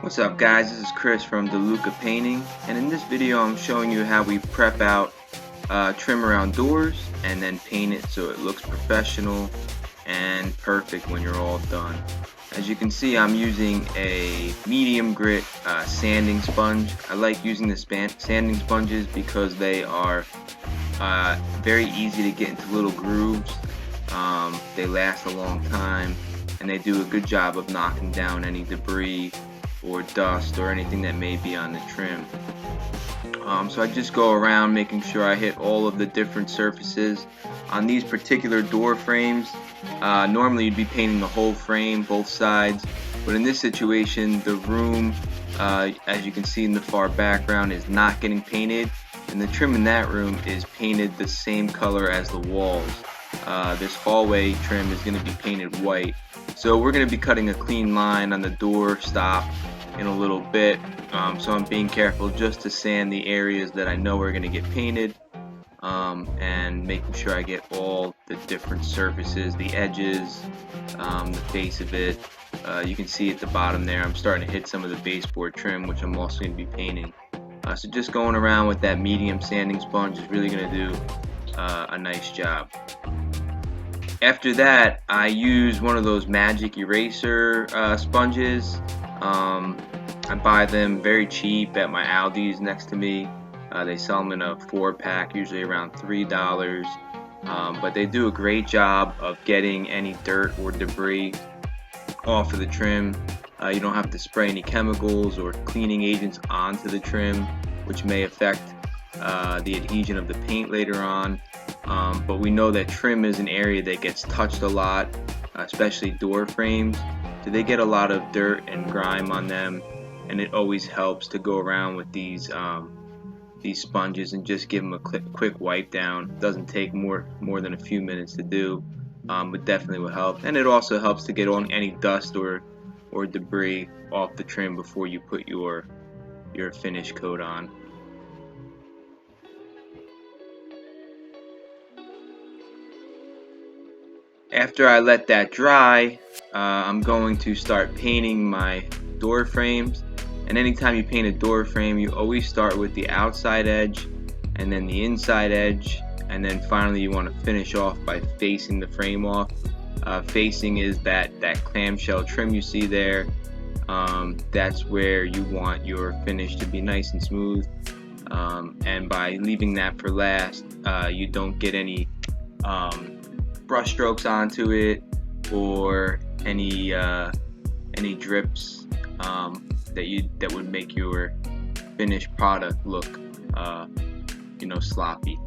What's up guys, this is Chris from DeLuca Painting, and in this video I'm showing you how we prep out trim around doors and then paint it so it looks professional and perfect when you're all done. As you can see, I'm using a medium grit sanding sponge. I like using the sanding sponges because they are very easy to get into little grooves. They last a long time and they do a good job of knocking down any debris or dust or anything that may be on the trim. So I just go around making sure I hit all of the different surfaces. On these particular door frames, normally you'd be painting the whole frame, both sides, but in this situation the room, as you can see in the far background, is not getting painted, and the trim in that room is painted the same color as the walls. This hallway trim is going to be painted white, so we're going to be cutting a clean line on the door stop in a little bit. So I'm being careful just to sand the areas that I know are going to get painted, and making sure I get all the different surfaces, the edges, the face of it. You can see at the bottom there I'm starting to hit some of the baseboard trim, which I'm also going to be painting. So just going around with that medium sanding sponge is really going to do a nice job. After that, I use one of those magic eraser sponges. I buy them very cheap at my Aldi's next to me. They sell them in a 4-pack, usually around $3. But they do a great job of getting any dirt or debris off of the trim. You don't have to spray any chemicals or cleaning agents onto the trim, which may affect the adhesion of the paint later on. But we know that trim is an area that gets touched a lot, especially door frames. So they get a lot of dirt and grime on them, and it always helps to go around with these sponges and just give them a quick wipe down. It doesn't take more than a few minutes to do, but definitely will help. And it also helps to get on any dust or debris off the trim before you put your finish coat on. After I let that dry, I'm going to start painting my door frames. And anytime you paint a door frame, you always start with the outside edge and then the inside edge, and then finally you want to finish off by facing the frame off. Facing is that clamshell trim you see there. That's where you want your finish to be nice and smooth. And by leaving that for last, you don't get any brush strokes onto it or any drips that would make your finished product look sloppy.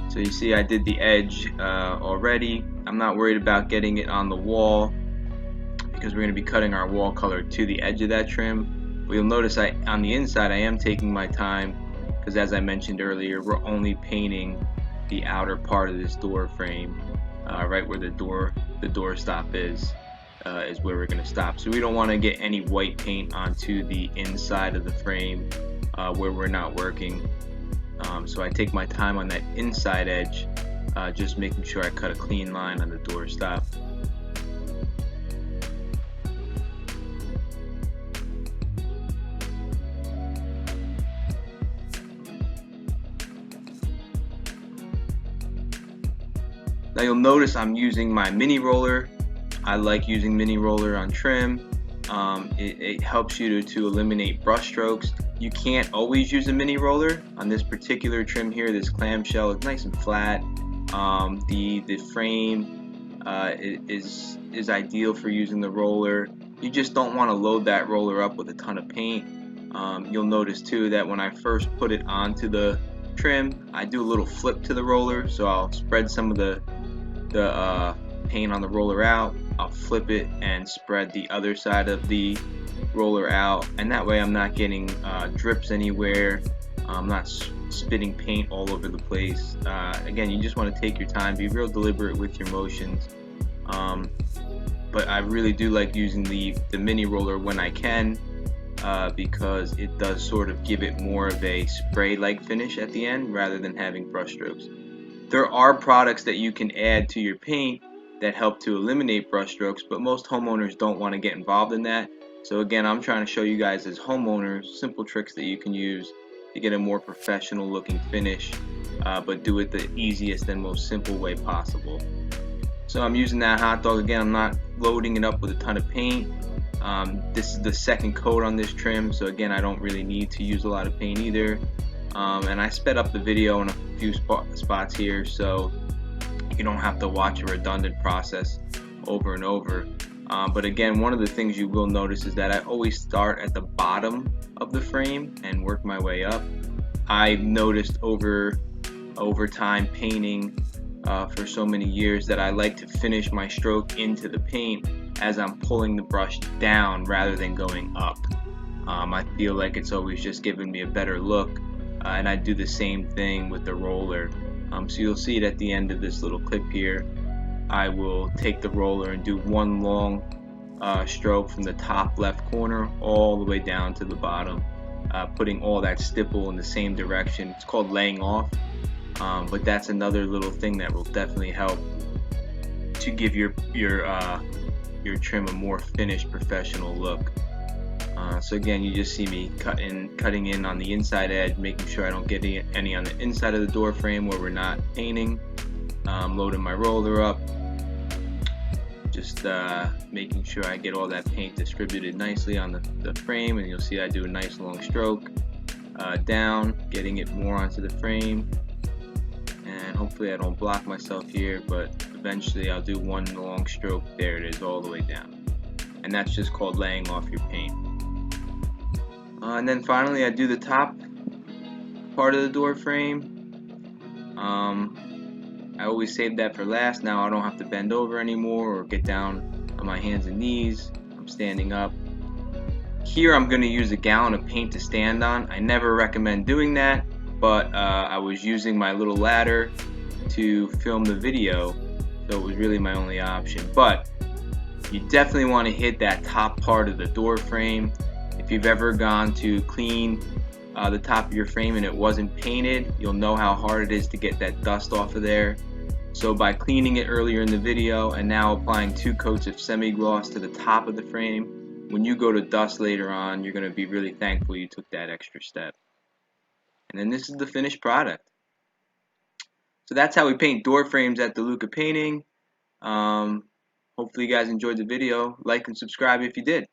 So you see I did the edge already. I'm not worried about getting it on the wall because we're going to be cutting our wall color to the edge of that trim. But you'll notice on the inside I am taking my time, because as I mentioned earlier, we're only painting the outer part of this door frame, right where the door stop is where we're going to stop. So we don't want to get any white paint onto the inside of the frame where we're not working. So I take my time on that inside edge, just making sure I cut a clean line on the door stop. Now you'll notice I'm using my mini roller. I like using mini roller on trim. It helps you to eliminate brush strokes. You can't always use a mini roller. On this particular trim here, this clamshell is nice and flat. The frame is ideal for using the roller. You just don't want to load that roller up with a ton of paint. You'll notice too that when I first put it onto the trim, I do a little flip to the roller, so I'll spread some of the paint on the roller out. I'll flip it and spread the other side of the roller out, and that way I'm not getting drips anywhere. I'm not spitting paint all over the place. Again, you just want to take your time, be real deliberate with your motions. But I really do like using the mini roller when I can, because it does sort of give it more of a spray-like finish at the end rather than having brush strokes. There are products that you can add to your paint that help to eliminate brush strokes, but most homeowners don't want to get involved in that. So again, I'm trying to show you guys as homeowners simple tricks that you can use to get a more professional looking finish, but do it the easiest and most simple way possible. So I'm using that hot dog again. I'm not loading it up with a ton of paint. This is the second coat on this trim, so again, I don't really need to use a lot of paint either. And I sped up the video in a few spots here, so you don't have to watch a redundant process over and over. But again, one of the things you will notice is that I always start at the bottom of the frame and work my way up. I've noticed over time painting for so many years that I like to finish my stroke into the paint as I'm pulling the brush down rather than going up. I feel like it's always just giving me a better look, and I do the same thing with the roller. So you'll see it at the end of this little clip here. I will take the roller and do one long stroke from the top left corner all the way down to the bottom, putting all that stipple in the same direction. It's called laying off, but that's another little thing that will definitely help to give your trim a more finished professional look. So again, you just see me cutting in on the inside edge, making sure I don't get any on the inside of the door frame where we're not painting. Loading my roller up, just making sure I get all that paint distributed nicely on the frame, and you'll see I do a nice long stroke down, getting it more onto the frame, and hopefully I don't block myself here, but eventually I'll do one long stroke. There it is, all the way down, and that's just called laying off your paint. And then finally I do the top part of the door frame. I always save that for last. Now I don't have to bend over anymore or get down on my hands and knees. I'm standing up. Here I'm going to use a gallon of paint to stand on. I never recommend doing that, but I was using my little ladder to film the video, so it was really my only option. But you definitely want to hit that top part of the door frame. If you've ever gone to clean the top of your frame and it wasn't painted, you'll know how hard it is to get that dust off of there. So by cleaning it earlier in the video and now applying 2 coats of semi-gloss to the top of the frame, when you go to dust later on, you're going to be really thankful you took that extra step. And then this is the finished product. So that's how we paint door frames at DeLuca Painting. Hopefully you guys enjoyed the video. Like and subscribe if you did.